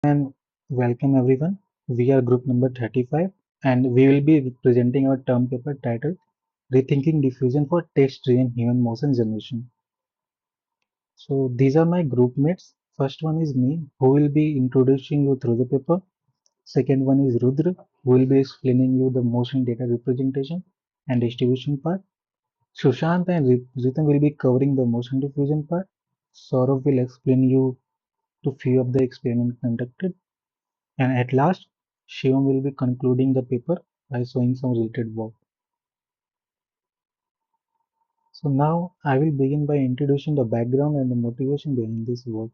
And welcome everyone. We are group number 35 and we will be presenting our term paper titled Rethinking Diffusion for Text-Driven Human Motion Generation. So these are my group mates. First one is me, who will be introducing you through the paper. Second one is Rudra, who will be explaining you the motion data representation and distribution part. Sushant and Ritam will be covering the motion diffusion part. Saurabh will explain you to few of the experiments conducted. And at last, Shivam will be concluding the paper by showing some related work. So now I will begin by introducing the background and the motivation behind this work.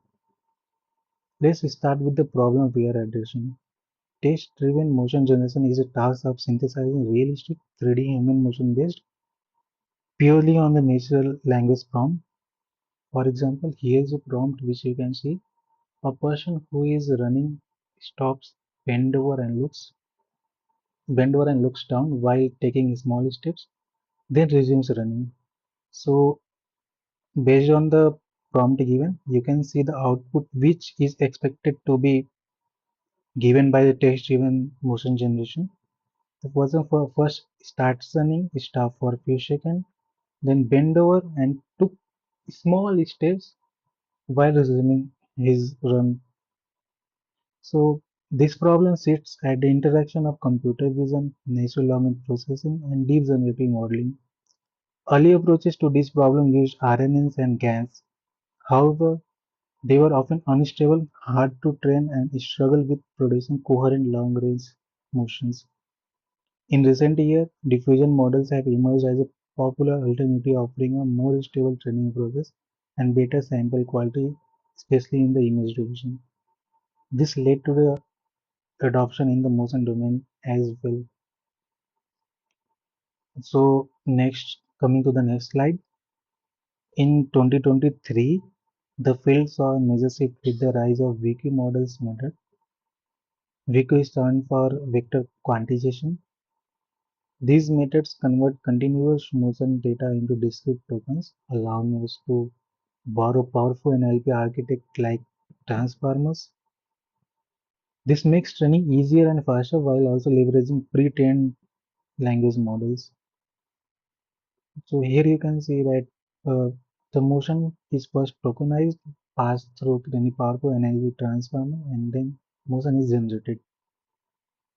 Let's start with the problem we are addressing. Text-driven motion generation is a task of synthesizing realistic 3D human motion based purely on the natural language prompt. For example, here is a prompt which you can see. A person who is running stops, bend over and looks down while taking small steps, then resumes running. So based on the prompt given, you can see the output which is expected to be given by the text-driven motion generation. The person first starts running, stop for a few seconds, then bend over and took small steps while resuming his run. So this problem sits at the intersection of computer vision, natural language processing, and deep generative modeling. Early approaches to this problem used RNNs and GANs. However, they were often unstable, hard to train, and struggled with producing coherent long-range motions. In recent years, diffusion models have emerged as a popular alternative, offering a more stable training process and better sample quality, especially in the image division. This led to the adoption in the motion domain as well. So next, coming to the next slide. In 2023, the field saw a major shift with the rise of VQ models method. VQ stands for vector quantization. These methods convert continuous motion data into discrete tokens, allowing us to borrow powerful NLP architecture like transformers. This makes training easier and faster while also leveraging pre-trained language models. So here you can see that the motion is first tokenized, passed through any powerful NLP transformer, and then motion is generated.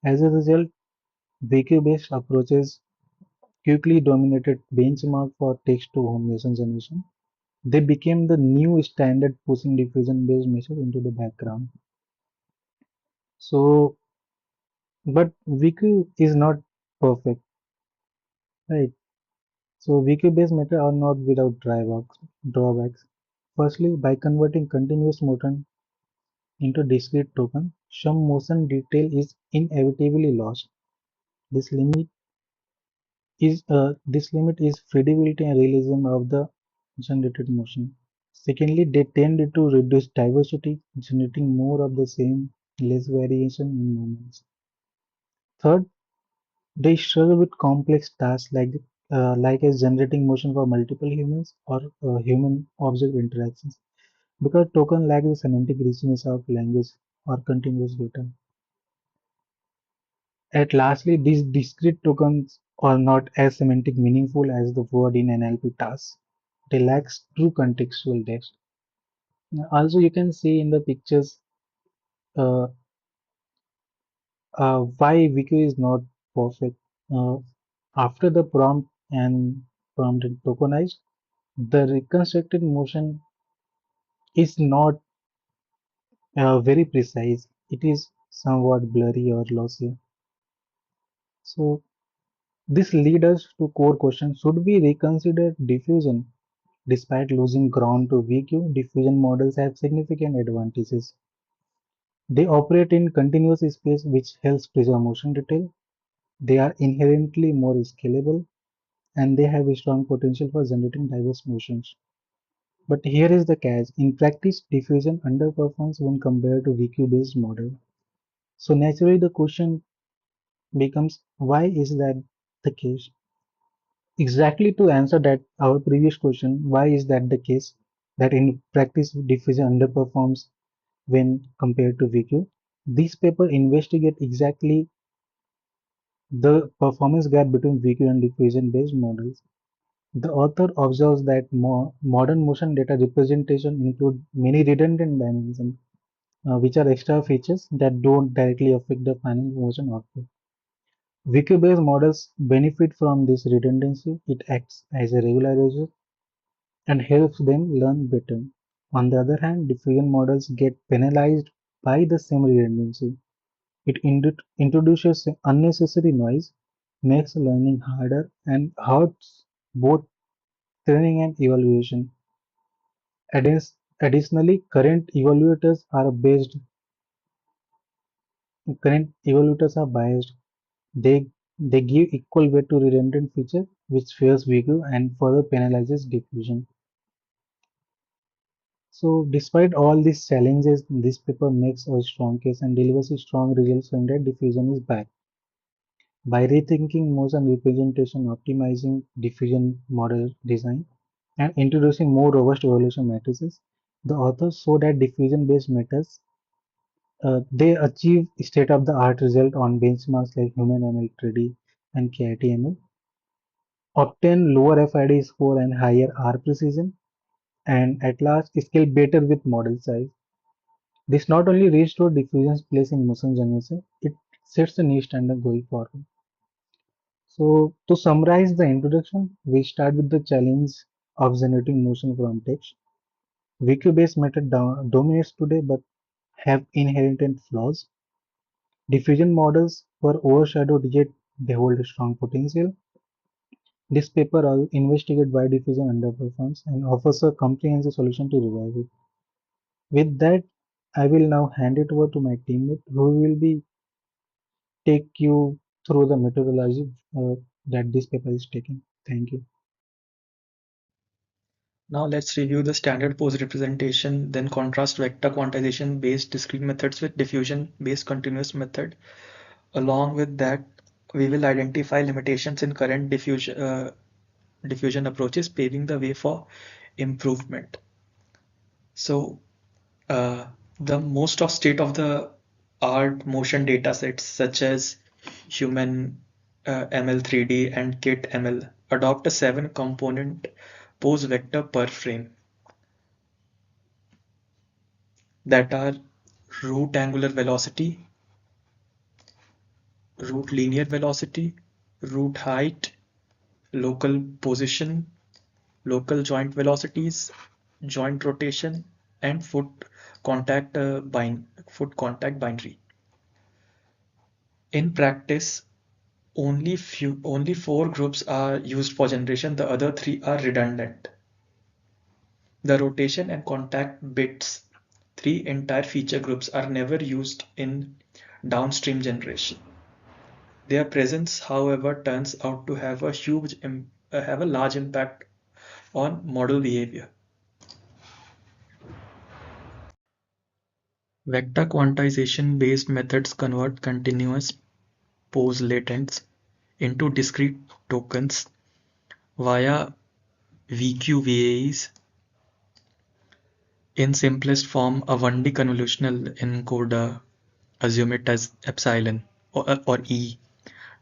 As a result, VQ-based approaches quickly dominated benchmark for text-to-home motion generation. They became the new standard, pushing diffusion-based method into the background. So, but VQ is not perfect, right? So VQ-based methods are not without drawbacks. Firstly, by converting continuous motion into discrete token, some motion detail is inevitably lost. This limit this limit is feasibility and realism of the generated motion. Secondly, they tend to reduce diversity, generating more of the same, less variation in movements. Third, they struggle with complex tasks like as generating motion for multiple humans or human-object interactions, because token lack the semantic richness of language or continuous data. At lastly, these discrete tokens are not as semantic meaningful as the word in NLP tasks. They lack true contextual depth. Also, you can see in the pictures uh, why Wiki is not perfect. Uh, After the prompt is tokenized, the reconstructed motion is not very precise. It is somewhat blurry or lossy. So this leads us to core question: should we reconsider diffusion? Despite losing ground to VQ, diffusion models have significant advantages. They operate in continuous space, which helps preserve motion detail. They are inherently more scalable, and they have a strong potential for generating diverse motions. But here is the catch. In practice, diffusion underperforms when compared to VQ-based model. So naturally the question becomes, why is that the case? Exactly to answer that our previous question, why is that the case that in practice diffusion underperforms when compared to VQ? This paper investigates exactly the performance gap between VQ and diffusion-based models. The author observes that modern motion data representation include many redundant dimensions, which are extra features that don't directly affect the final motion output. VQ-based models benefit from this redundancy. It acts as a regularization and helps them learn better. On the other hand, diffusion models get penalized by the same redundancy. It introduces unnecessary noise, makes learning harder, and hurts both training and evaluation. Additionally, current evaluators are biased. They they give equal weight to redundant feature, which fails VQ and further penalizes diffusion. So, despite all these challenges, this paper makes a strong case and delivers a strong results showing that diffusion is back. By rethinking motion representation, optimizing diffusion model design, and introducing more robust evaluation matrices, the authors show that diffusion-based methods they achieve state-of-the-art result on benchmarks like human ML 3D and KIT-ML, obtain lower FID score and higher R precision, and at last scale better with model size. This not only restores diffusion's place in motion generation, it sets a new standard going forward. So, to summarize the introduction, we start with the challenge of generating motion from text. VQ-based method dominates today but have inherent flaws. Diffusion models were overshadowed yet they hold a strong potential. This paper investigates why diffusion underperforms and offers a comprehensive solution to revive it. With that, I will now hand it over to my teammate who will be take you through the methodology that this paper is taking. Thank you. Now let's review the standard pose representation, then contrast vector quantization based discrete methods with diffusion based continuous method. Along with that, we will identify limitations in current diffusion approaches, paving the way for improvement. So the most of state of the art motion data sets such as human ML3D and kit ML adopt a 7-component pose vector per frame that are root angular velocity, root linear velocity, root height, local position, local joint velocities, joint rotation, and foot contact binary. In practice, only 4 groups are used for generation, the other 3 are redundant. The rotation and contact bits, 3 entire feature groups, are never used in downstream generation. Their presence, however, turns out to have a large impact on model behavior. Vector quantization based methods convert continuous pose latents into discrete tokens via VQVAs. In simplest form, a 1D convolutional encoder, assume it as epsilon or E,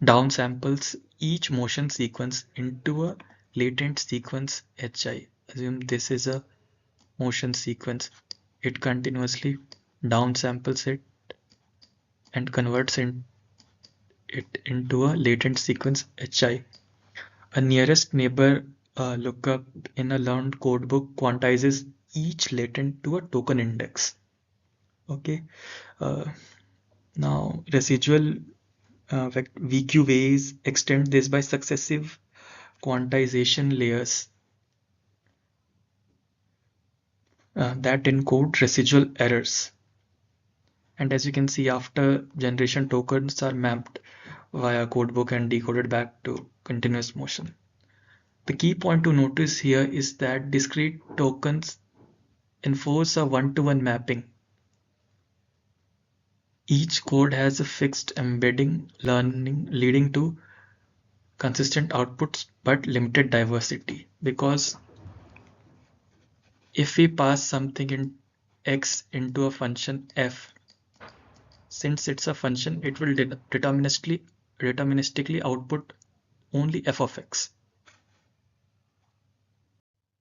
downsamples each motion sequence into a latent sequence HI. Assume this is a motion sequence. It continuously downsamples it and converts it into a latent sequence HI. A nearest neighbor lookup in a learned codebook quantizes each latent to a token index. Okay. Uh, Now residual VQ ways extend this by successive quantization layers that encode residual errors. And as you can see, after generation, tokens are mapped via codebook and decoded back to continuous motion. The key point to notice here is that discrete tokens enforce a one-to-one mapping. Each code has a fixed embedding learning leading to consistent outputs but limited diversity, because if we pass something in x into a function f, since it's a function, it will deterministically output only f of x.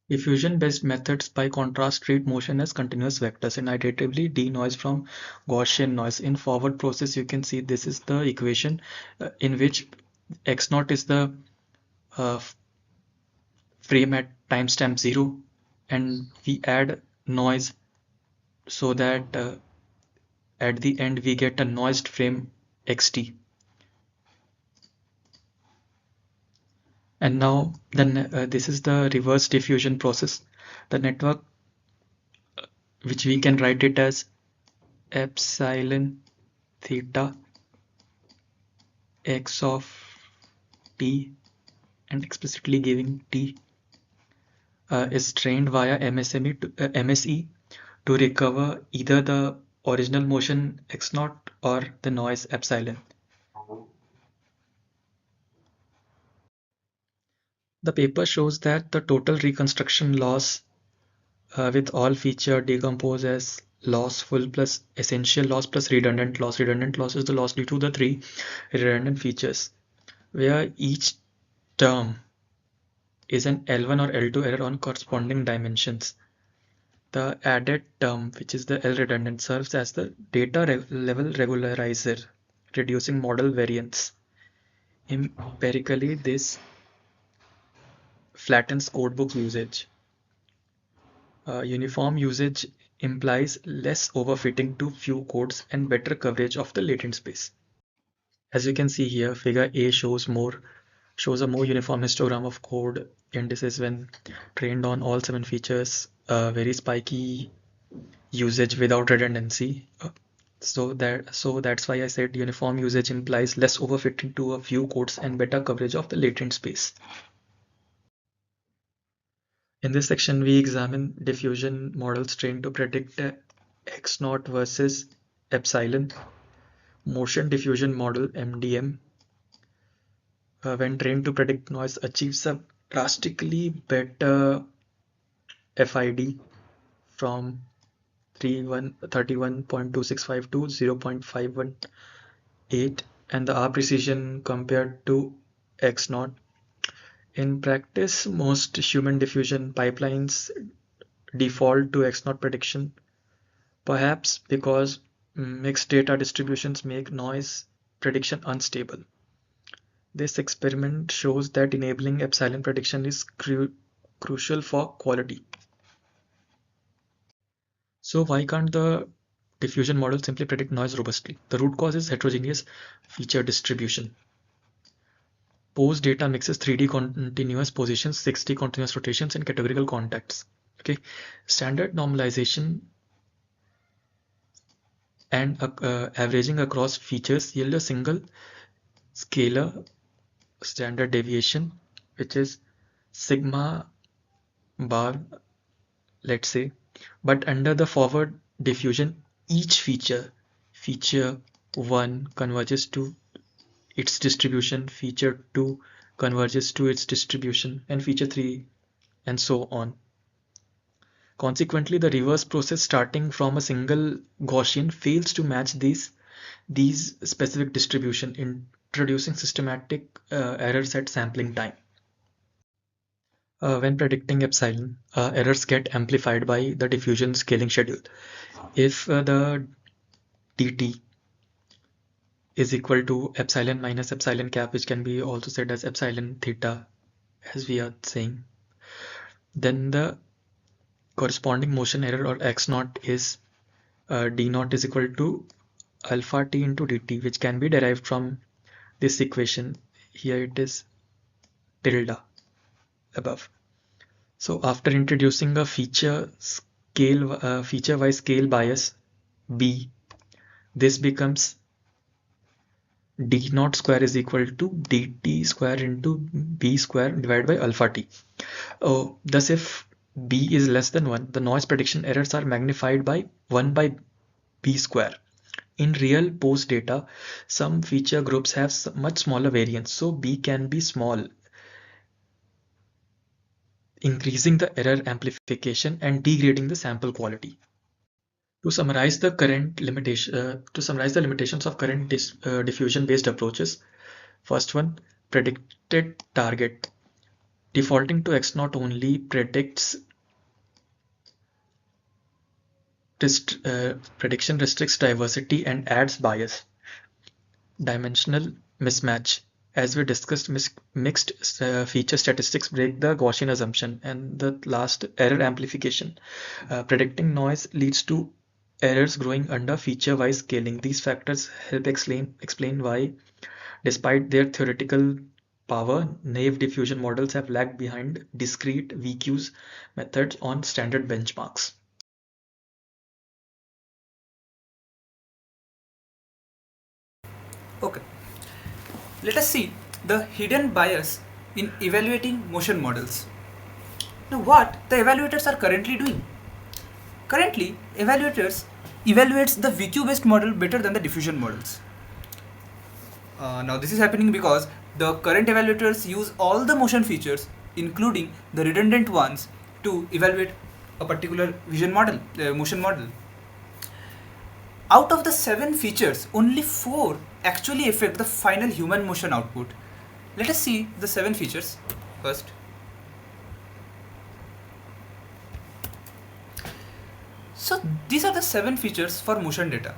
Diffusion-based methods, by contrast, treat motion as continuous vectors and iteratively denoise from Gaussian noise. In forward process, you can see this is the equation in which x naught is the uh, frame at timestamp 0, and we add noise so that at the end we get a noised frame xt. And now then this is the reverse diffusion process. The network, which we can write it as epsilon theta x of t, and explicitly giving t, is trained via MSE to recover either the original motion x naught or the noise epsilon. The paper shows that the total reconstruction loss with all feature decompose as lossful plus essential loss plus redundant loss. Redundant loss is the loss due to the three redundant features, where each term is an L1 or L2 error on corresponding dimensions. The added term, which is the L redundant, serves as the data level regularizer, reducing model variance. Empirically, this flattens codebook usage. Uniform usage implies less overfitting to few codes and better coverage of the latent space. As you can see here, figure A shows a more uniform histogram of code indices when trained on all 7 features, very spiky usage without redundancy. So that's why I said uniform usage implies less overfitting to a few codes and better coverage of the latent space. In this section, we examine diffusion models trained to predict x naught versus epsilon. Motion diffusion model MDM, when trained to predict noise, achieves a drastically better FID from 31.265 to 0.518, and the R precision compared to X naught. In practice, most human diffusion pipelines default to X naught prediction, perhaps because mixed data distributions make noise prediction unstable. This experiment shows that enabling epsilon prediction is crucial for quality. So why can't the diffusion model simply predict noise robustly? The root cause is heterogeneous feature distribution. Pose data mixes 3D continuous positions, 6D continuous rotations, and categorical contacts. Okay, standard normalization and averaging across features yield a single scalar standard deviation, which is sigma bar, let's say. But under the forward diffusion, each feature 1 converges to its distribution, feature 2 converges to its distribution, and feature 3, and so on. Consequently, the reverse process starting from a single Gaussian fails to match these specific distribution, introducing systematic errors at sampling time. When predicting epsilon, errors get amplified by the diffusion scaling schedule. If the dt is equal to epsilon minus epsilon cap, which can be also said as epsilon theta, as we are saying, then the corresponding motion error, or x naught, is d naught is equal to alpha t into dt, which can be derived from this equation. Here it is tilde above. So after introducing a feature-wise scale bias b, this becomes d naught square is equal to dt square into b square divided by alpha t. Thus, if b is less than 1, the noise prediction errors are magnified by 1 by b square. In real post data, some feature groups have much smaller variance, so b can be small, increasing the error amplification and degrading the sample quality. To summarize the limitations of current diffusion-based approaches, first one, predicted target. Defaulting to X not only prediction restricts diversity and adds bias. Dimensional mismatch. As we discussed, mixed feature statistics break the Gaussian assumption. And the last, error amplification. Predicting noise leads to errors growing under feature-wise scaling. These factors help explain why, despite their theoretical power, naive diffusion models have lagged behind discrete VQs methods on standard benchmarks. Okay, let us see the hidden bias in evaluating motion models. Now, what the evaluators are currently doing? Currently, evaluators evaluates the VQ-based model better than the diffusion models. Now, this is happening because the current evaluators use all the motion features, including the redundant ones, to evaluate a particular motion model. Out of the 7 features, only 4 actually affect the final human motion output. Let us see the 7 features first. So these are the 7 features for motion data: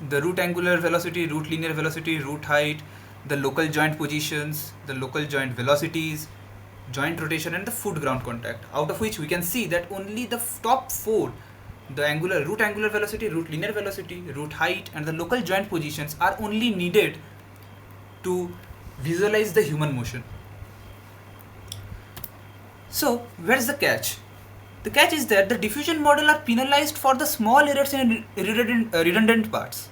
the root angular velocity, root linear velocity, root height, the local joint positions, the local joint velocities, joint rotation, and the foot ground contact. Out of which we can see that only the top 4, the root angular velocity, root linear velocity, root height, and the local joint positions, are only needed to visualize the human motion. So where is the catch? The catch is that the diffusion model are penalized for the small errors in redundant parts.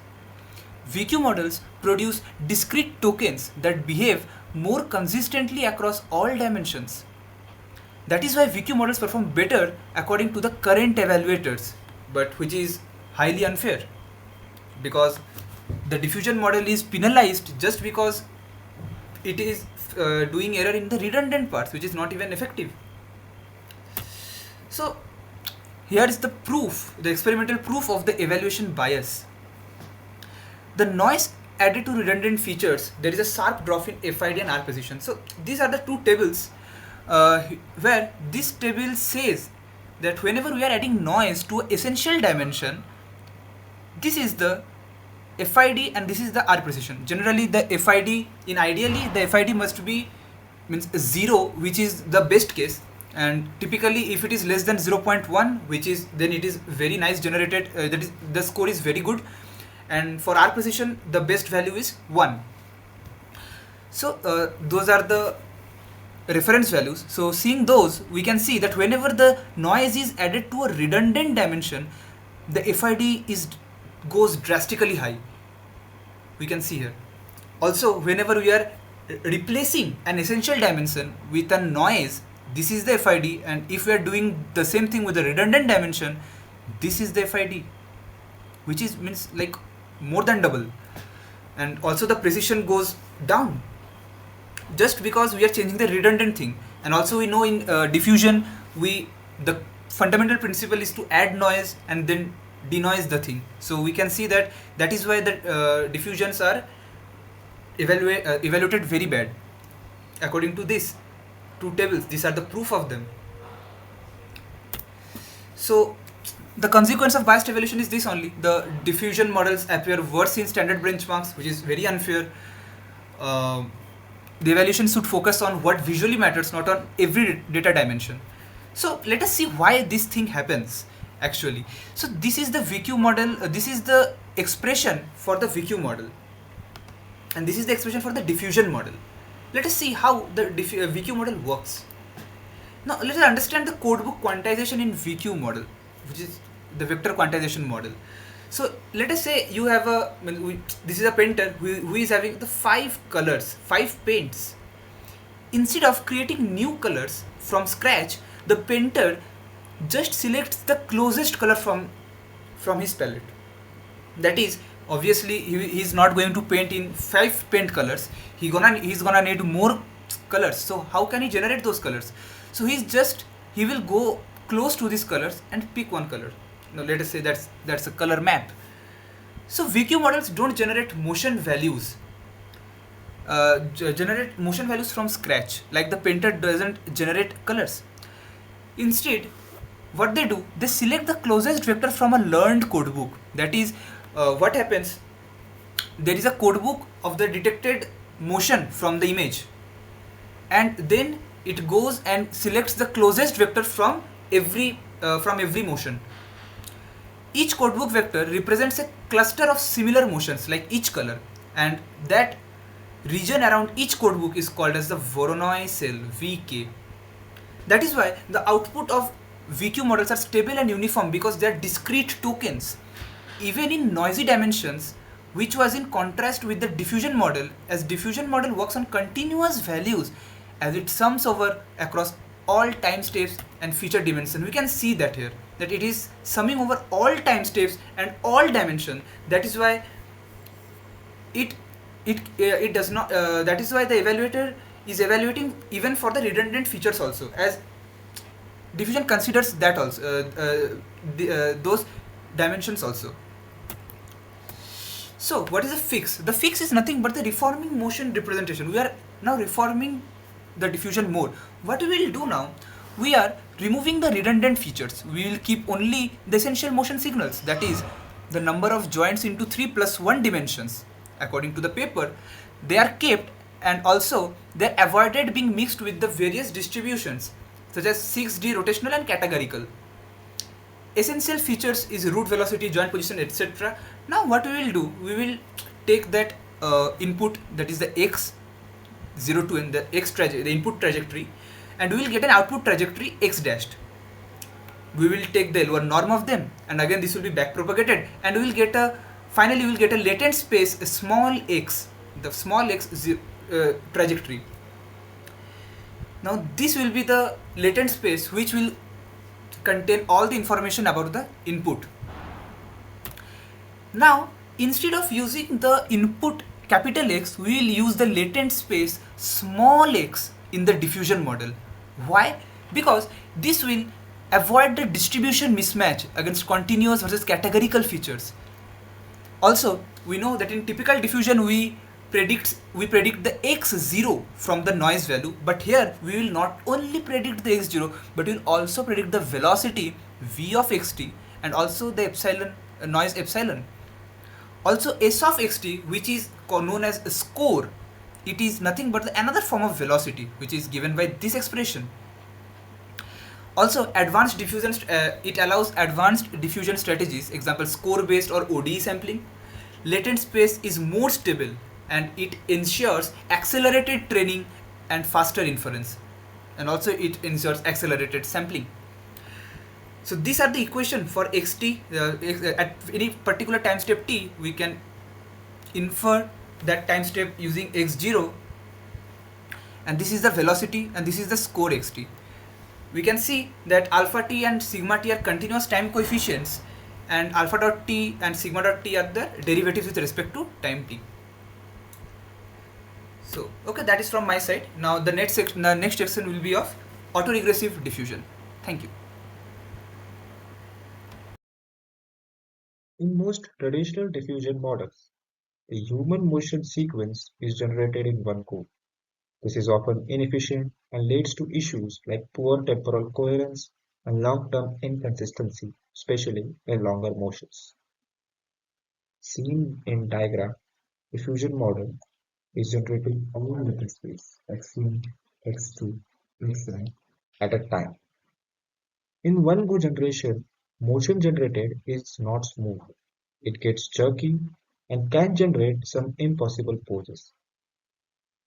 VQ models produce discrete tokens that behave more consistently across all dimensions. That is why VQ models perform better according to the current evaluators, but which is highly unfair, because the diffusion model is penalized just because it is doing error in the redundant parts, which is not even effective. So here is the proof, the experimental proof of the evaluation bias. The noise added to redundant features, there is a sharp drop in FID and R position. So these are the two tables where this table says that whenever we are adding noise to an essential dimension, this is the FID and this is the R precision. Generally the FID, ideally the FID must be 0, which is the best case, and typically if it is less than 0.1, which is, then it is very nice generated, that is, the score is very good, and for R precision the best value is 1. So those are the reference values. So seeing those, we can see that whenever the noise is added to a redundant dimension, the FID goes drastically high. We can see here. Also, whenever we are replacing an essential dimension with a noise, this is the FID, and if we are doing the same thing with a redundant dimension, this is the FID, which is means like more than double. And also the precision goes down just because we are changing the redundant thing. And also we know in diffusion, the fundamental principle is to add noise and then denoise the thing. So we can see that is why the diffusions are evaluated very bad according to these two tables. These are the proof of them. So the consequence of biased evaluation is this only: the diffusion models appear worse in standard benchmarks, which is very unfair. The evaluation should focus on what visually matters, not on every data dimension. So let us see why this thing happens actually. So this is the VQ model, this is the expression for the VQ model, and this is the expression for the diffusion model. Let us see how the VQ model works. Now let us understand the codebook quantization in VQ model, which is the vector quantization model. So let us say you have this is a painter who is having the 5 colors, 5 paints. Instead of creating new colors from scratch, the painter just selects the closest color from his palette. That is, obviously he is not going to paint in 5 paint colors. He's gonna need more colors. So how can he generate those colors? So he will go close to these colors and pick one color. Now let us say that's a color map. So VQ models don't generate motion values from scratch, like the painter doesn't generate colors. Instead, what they do, they select the closest vector from a learned codebook. That is, what happens, there is a codebook of the detected motion from the image, and then it goes and selects the closest vector from every motion. Each codebook vector represents a cluster of similar motions like each color, and that region around each codebook is called as the Voronoi cell, VK. That is why the output of VQ models are stable and uniform, because they are discrete tokens, even in noisy dimensions, which was in contrast with the diffusion model, as diffusion model works on continuous values as it sums over across all time steps and feature dimension. We can see that here, that it is summing over all time steps and all dimension. That is why it does not that is why the evaluator is evaluating even for the redundant features also, as diffusion considers that also, those dimensions also. So what is the fix? The fix is nothing but the reforming motion representation. We are now reforming the diffusion mode. What we will do now, we are removing the redundant features. We will keep only the essential motion signals, that is the number of joints into 3 plus 1 dimensions. According to the paper, they are kept, and also they are avoided being mixed with the various distributions such as 6D rotational and categorical. Essential features is root velocity, joint position, etc. Now what we will do, we will take that input, that is the x 0 to n, the the input trajectory, and we will get an output trajectory x dashed. We will take the lower norm of them, and again this will be back propagated, and we will get a, finally we will get a latent space, a small x, the small x trajectory. Now this will be the latent space which will contain all the information about the input. Now instead of using the input capital X, we will use the latent space small x in the diffusion model. Why? Because this will avoid the distribution mismatch against continuous versus categorical features. Also, we know that in typical diffusion we predict the x0 from the noise value, but here we will not only predict the x0, but we will also predict the velocity v of xt, and also the epsilon, noise epsilon. Also s of xt, which is known as a score, it is nothing but another form of velocity which is given by this expression. Also advanced diffusion, it allows advanced diffusion strategies, example score based or ODE sampling. Latent space is more stable, and it ensures accelerated training and faster inference, and also it ensures accelerated sampling. So these are the equation for xt. At any particular time step t, we can infer that time step using x0, and this is the velocity, and this is the score xt. We can see that alpha t and sigma t are continuous time coefficients, and alpha dot t and sigma dot t are the derivatives with respect to time t. So okay, that is from my side. Now the next section will be of autoregressive diffusion. Thank you. In most traditional diffusion models, a human motion sequence is generated in one go. This is often inefficient and leads to issues like poor temporal coherence and long-term inconsistency, especially in longer motions. Seen in diagram, diffusion model is generating all metal space x1, x2, xn at a time. In one go generation, motion generated is not smooth. It gets jerky and can generate some impossible poses.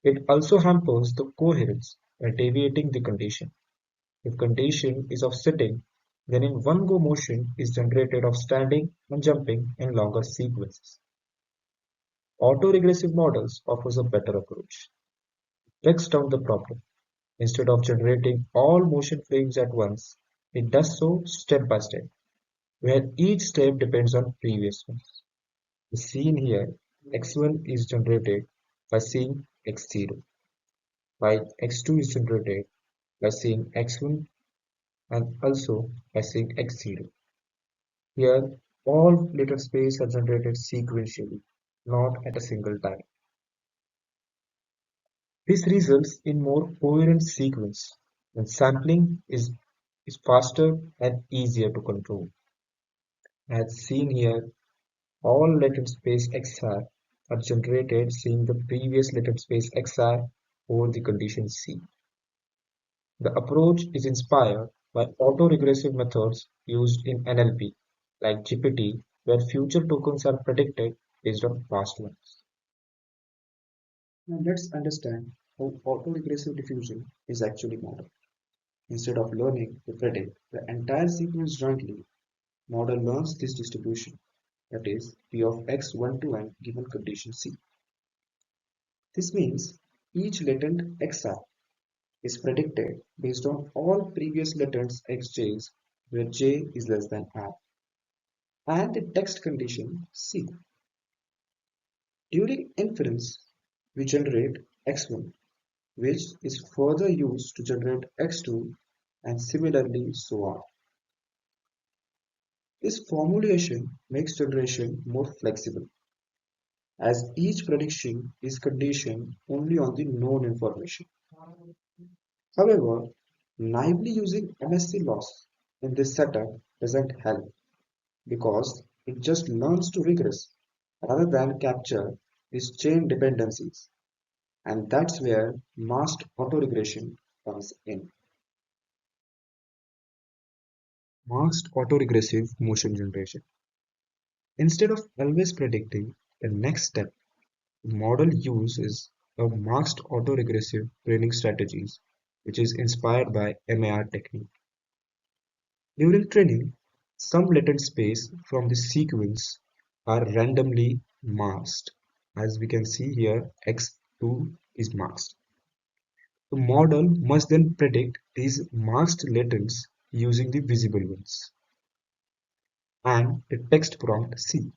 It also hampers the coherence by deviating the condition. If condition is of sitting, then in one go motion is generated of standing and jumping in longer sequences. Autoregressive models offers a better approach. Breaks down the problem. Instead of generating all motion frames at once, it does so step by step, where each step depends on previous ones. The scene here, x1 is generated by seeing x0, while x2 is generated by seeing x1 and also by seeing x0. Here, all latent space are generated sequentially, not at a single time. This results in more coherent sequence, and sampling is faster and easier to control. As seen here, all latent space XR are generated seeing the previous latent space XR over the condition C. The approach is inspired by autoregressive methods used in NLP, like GPT, where future tokens are predicted based on past ones. Now let's understand how autoregressive diffusion is actually modeled. Instead of learning to predict the entire sequence jointly, model learns this distribution, that is, P of x1 to n given condition C. This means each latent xr is predicted based on all previous latents xj's where j is less than r and the text condition C. During inference, we generate x1, which is further used to generate x2 and similarly so on. This formulation makes generation more flexible, as each prediction is conditioned only on the known information. However, naively using MSC loss in this setup doesn't help because it just learns to regress rather than capture these chain dependencies, and that's where masked autoregression comes in. Masked autoregressive motion generation. Instead of always predicting the next step, the model uses a masked autoregressive training strategies, which is inspired by MAR technique. During training, some latent space from the sequence are randomly masked. As we can see here, x2 is masked. The model must then predict these masked latents using the visible ones and the text prompt C.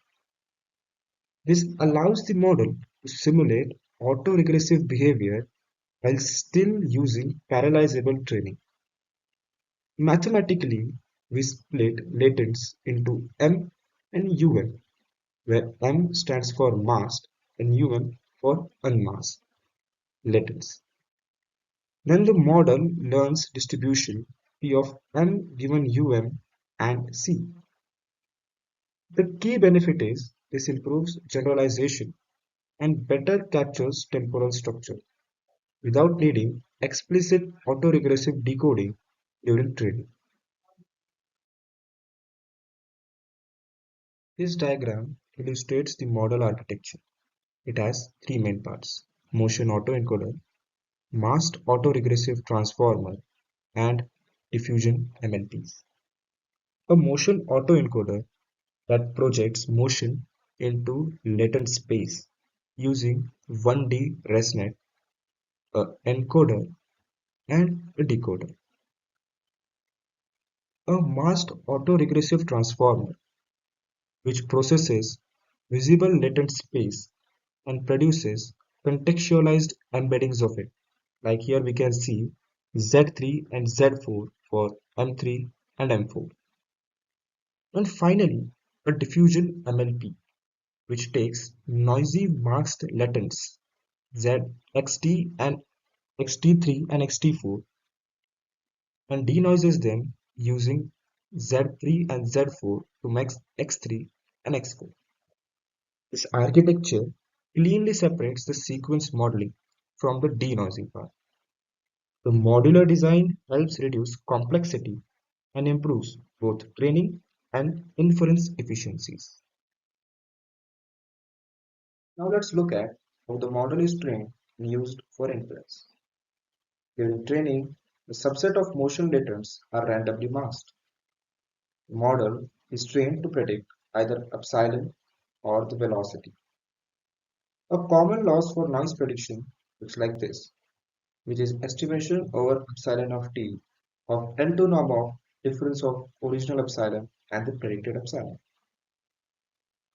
This allows the model to simulate autoregressive behavior while still using parallelizable training. Mathematically, we split latents into M and UN, where M stands for masked and UN for unmasked latents. Then the model learns distribution P of M given UM and C. The key benefit is this improves generalization and better captures temporal structure without needing explicit autoregressive decoding during training. This diagram illustrates the model architecture. It has three main parts: motion autoencoder, masked autoregressive transformer, and diffusion MLPs. A motion autoencoder that projects motion into latent space using 1D ResNet, a encoder, and a decoder. A masked autoregressive transformer which processes visible latent space and produces contextualized embeddings of it. Like here we can see Z3 and Z4 for M3 and M4. And finally, a diffusion MLP, which takes noisy masked latents Z, XT and XT3 and XT4 and denoises them using Z3 and Z4 to make X3 and X4. This architecture cleanly separates the sequence modeling from the denoising part. The modular design helps reduce complexity and improves both training and inference efficiencies. Now let's look at how the model is trained and used for inference. During training, a subset of motion latents are randomly masked. The model is trained to predict either epsilon or the velocity. A common loss for noise prediction looks like this, which is estimation over epsilon of t of n to norm of difference of original epsilon and the predicted epsilon.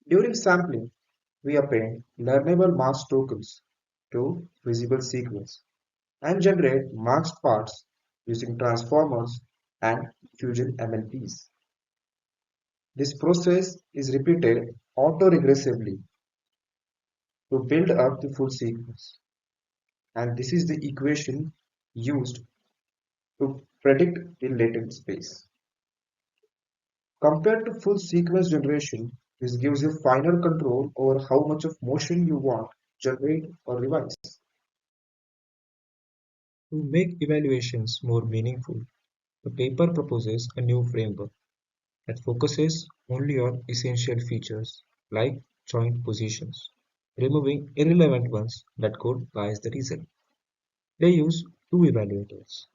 During sampling, we append learnable masked tokens to visible sequence and generate masked parts using transformers and diffusion MLPs. This process is repeated autoregressively to build up the full sequence. And this is the equation used to predict the latent space. Compared to full sequence generation, this gives you final control over how much of motion you want to generate or revise. To make evaluations more meaningful, the paper proposes a new framework that focuses only on essential features like joint positions, removing irrelevant ones that could bias the result. They use two evaluators: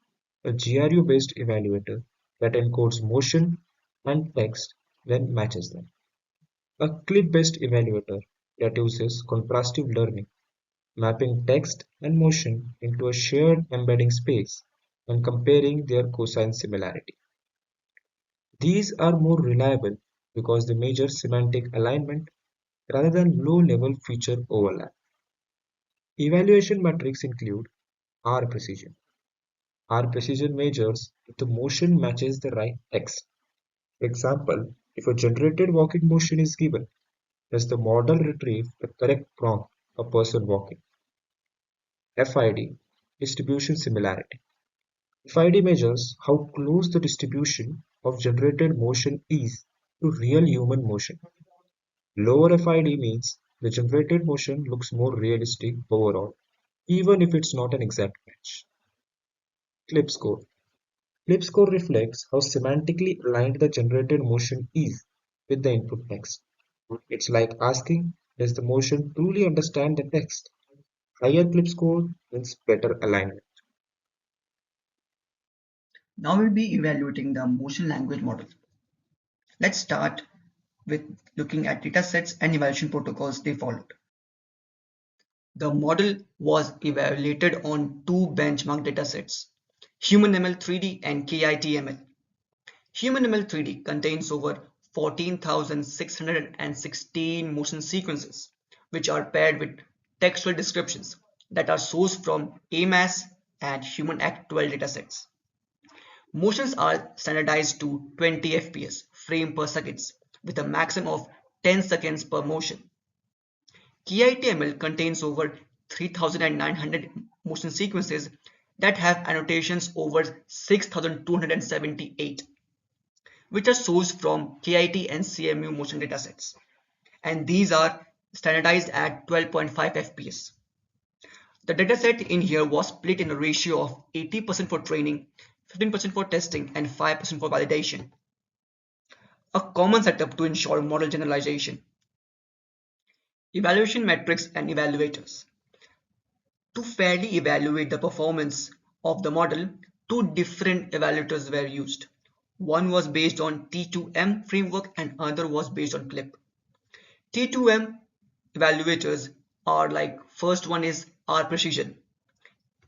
a GRU-based evaluator that encodes motion and text then matches them, a clip-based evaluator that uses contrastive learning, mapping text and motion into a shared embedding space and comparing their cosine similarity. These are more reliable because they measure semantic alignment rather than low-level feature overlap. Evaluation metrics include R precision. R precision measures if the motion matches the right text. For example, if a generated walking motion is given, does the model retrieve the correct prompt a person walking? FID, distribution similarity. FID measures how close the distribution of generated motion is to real human motion. Lower FID means the generated motion looks more realistic overall, even if it's not an exact match. Clip score. Clip score reflects how semantically aligned the generated motion is with the input text. It's like asking, does the motion truly understand the text? Higher clip score means better alignment. Now we'll be evaluating the motion language model. Let's start with looking at datasets and evaluation protocols they followed. The model was evaluated on two benchmark datasets, HumanML 3D and KITML. HumanML 3D contains over 14,616 motion sequences, which are paired with textual descriptions that are sourced from AMAS and HumanAct12 datasets. Motions are standardized to 20 fps frame per second with a maximum of 10 seconds per motion. KITML contains over 3,900 motion sequences that have annotations over 6,278, which are sourced from KIT and CMU motion datasets, and these are standardized at 12.5 fps. The dataset in here was split in a ratio of 80% for training, 15% for testing, and 5% for validation. A common setup to ensure model generalization. Evaluation metrics and evaluators. To fairly evaluate the performance of the model, two different evaluators were used. One was based on T2M framework and other was based on CLIP. T2M evaluators are like, first one is R precision.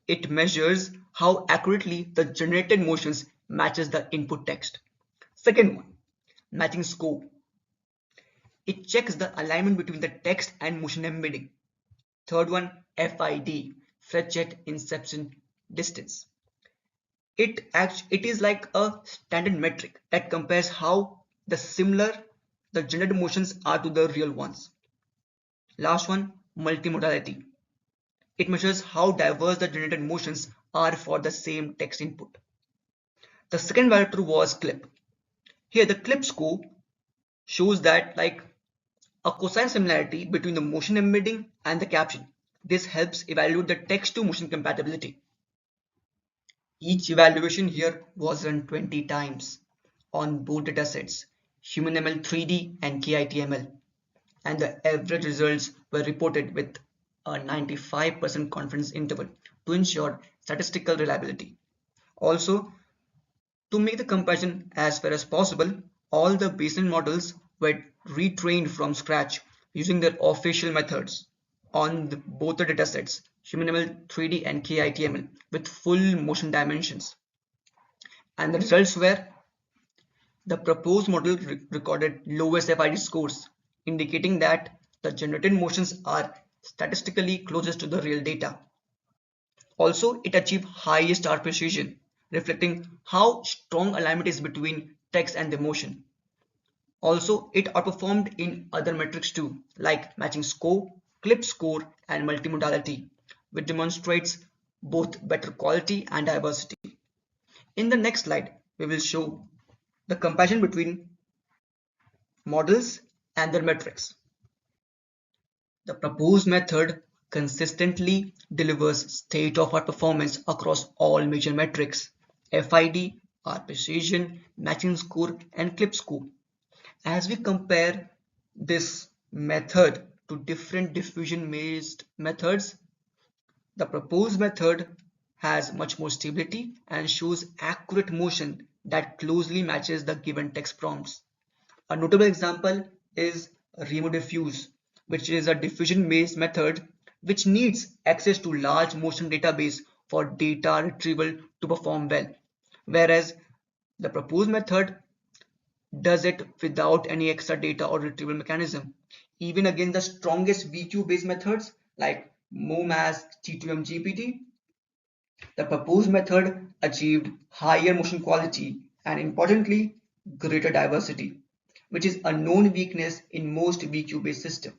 It measures how accurately the generated motions matches the input text. Second one, matching scope. It checks the alignment between the text and motion embedding. Third one, FID, fetch inception distance. It is like a standard metric that compares how similar the generated motions are to the real ones. Last one, multimodality. It measures how diverse the generated motions are for the same text input. The second vector was clip. Here the clip score shows that like a cosine similarity between the motion embedding and the caption. This helps evaluate the text to motion compatibility. Each evaluation here was run 20 times on both datasets, HumanML 3D and KITML, and the average results were reported with a 95% confidence interval to ensure statistical reliability. Also, to make the comparison as fair as possible, all the baseline models were retrained from scratch using their official methods on both the datasets, HumanML 3D and KITML, with full motion dimensions. And the results were the proposed model recorded lowest FID scores, indicating that the generated motions are statistically closest to the real data. Also, it achieved highest R precision, reflecting how strong alignment is between text and the motion. Also, it outperformed in other metrics too, like matching score, clip score, and multimodality, which demonstrates both better quality and diversity. In the next slide, we will show the comparison between models and their metrics. The proposed method consistently delivers state-of-art performance across all major metrics: FID, R precision, matching score, and clip score. As we compare this method to different diffusion-based methods, the proposed method has much more stability and shows accurate motion that closely matches the given text prompts. A notable example is Remo diffuse, which is a diffusion-based method which needs access to large motion database for data retrieval to perform well, whereas the proposed method does it without any extra data or retrieval mechanism. Even against the strongest VQ-based methods like MoMask, T2M GPT, the proposed method achieved higher motion quality and importantly, greater diversity, which is a known weakness in most VQ-based systems.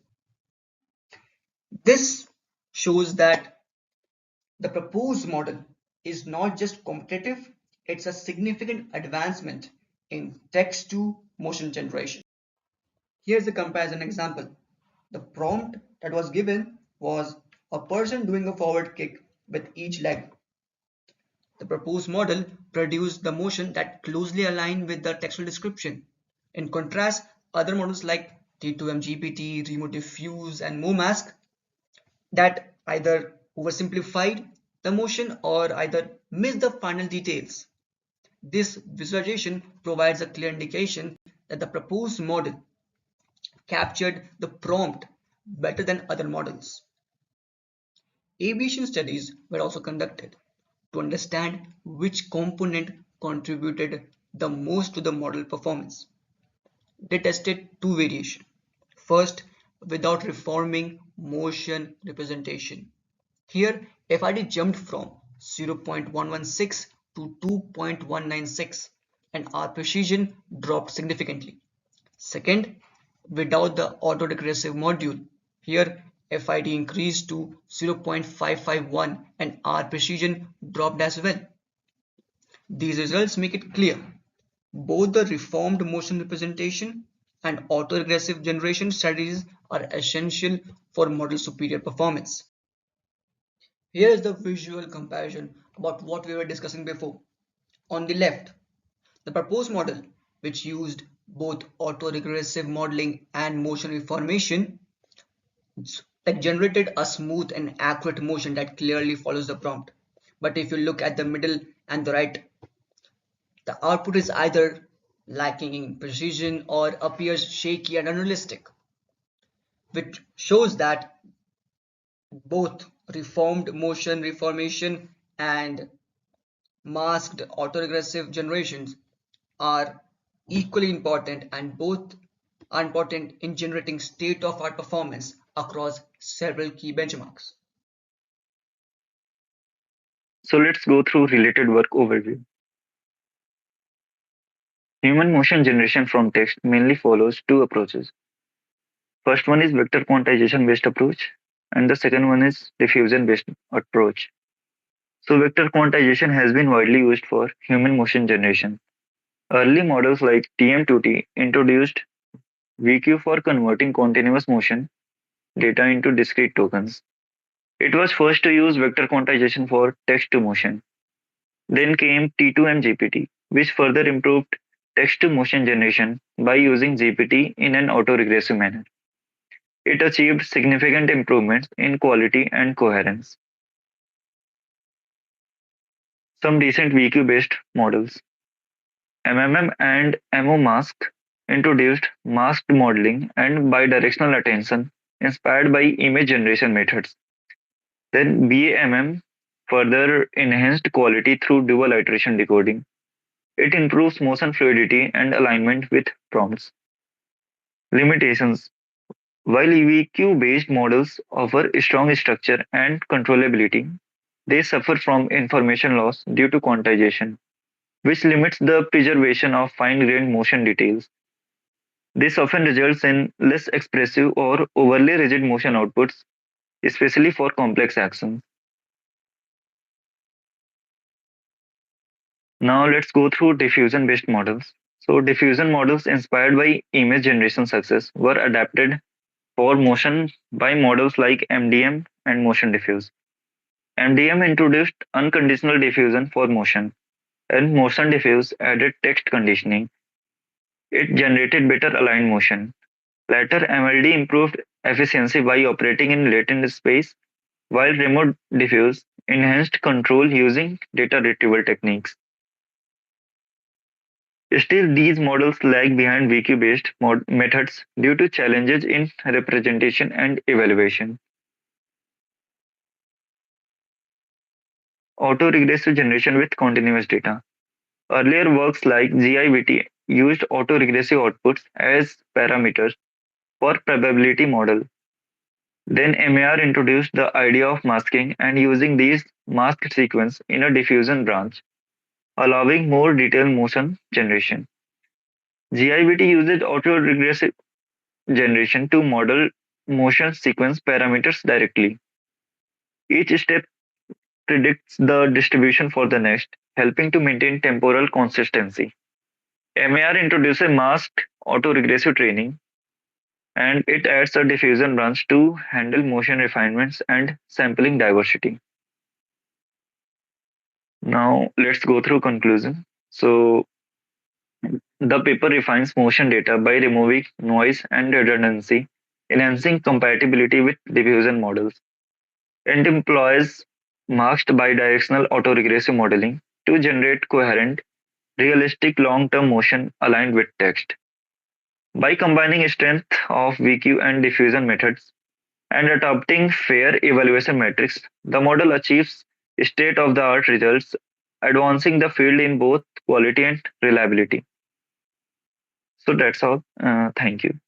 This shows that the proposed model is not just competitive, it's a significant advancement in text-to-motion generation. Here's a comparison example. The prompt that was given was a person doing a forward kick with each leg. The proposed model produced the motion that closely aligned with the textual description. In contrast, other models like T2M GPT, Remo Diffuse, and MoMask that either oversimplified the motion or either missed the final details. This visualization provides a clear indication that the proposed model captured the prompt better than other models. Aviation studies were also conducted to understand which component contributed the most to the model performance. They tested two variations. First, without reforming motion representation. Here, FID jumped from 0.116 to 2.196 and our precision dropped significantly. Second, without the autoregressive module, here FID increased to 0.551 and R precision dropped as well. These results make it clear both the reformed motion representation and autoregressive generation strategies are essential for model superior performance. Here is the visual comparison about what we were discussing before. On the left, the proposed model, which used both autoregressive modeling and motion reformation, that generated a smooth and accurate motion that clearly follows the prompt. But if you look at the middle and the right, the output is either lacking in precision or appears shaky and unrealistic, which shows that both reformed motion reformation and masked autoregressive generations are equally important and both are important in generating state-of-art performance across several key benchmarks. So let's go through related work overview. Human motion generation from text mainly follows two approaches. First one is vector quantization based approach, and the second one is diffusion based approach. So vector quantization has been widely used for human motion generation. Early models like TM2T introduced VQ for converting continuous motion data into discrete tokens. It was first to use vector quantization for text to motion. Then came T2M GPT, which further improved text to motion generation by using GPT in an autoregressive manner. It achieved significant improvements in quality and coherence. Some decent VQ based models. MMM and MOMask introduced masked modeling and bidirectional attention inspired by image generation methods. Then BAMM further enhanced quality through dual iteration decoding. It improves motion fluidity and alignment with prompts. Limitations. While EVQ-based models offer strong structure and controllability, they suffer from information loss due to quantization, which limits the preservation of fine-grained motion details. This often results in less expressive or overly rigid motion outputs, especially for complex actions. Now let's go through diffusion-based models. So diffusion models inspired by image generation success were adapted for motion by models like MDM and Motion Diffuse. MDM introduced unconditional diffusion for motion, and Motion Diffuse added text conditioning. It generated better aligned motion. Later, MLD improved efficiency by operating in latent space, while Remote Diffuse enhanced control using data retrieval techniques. Still, these models lag behind VQ-based methods due to challenges in representation and evaluation. Autoregressive generation with continuous data. Earlier works like GIVT used autoregressive outputs as parameters for probability model. Then MAR introduced the idea of masking and using these masked sequence in a diffusion branch, allowing more detailed motion generation. GIVT uses autoregressive generation to model motion sequence parameters directly. Each step predicts the distribution for the next, helping to maintain temporal consistency. MAR introduces masked autoregressive training, and it adds a diffusion branch to handle motion refinements and sampling diversity. Now let's go through conclusion. So the paper refines motion data by removing noise and redundancy, enhancing compatibility with diffusion models. It employs masked bidirectional autoregressive modeling to generate coherent, realistic long-term motion aligned with text. By combining strength of VQ and diffusion methods and adopting fair evaluation metrics, the model achieves state-of-the-art results, advancing the field in both quality and reliability. So that's all. Thank you.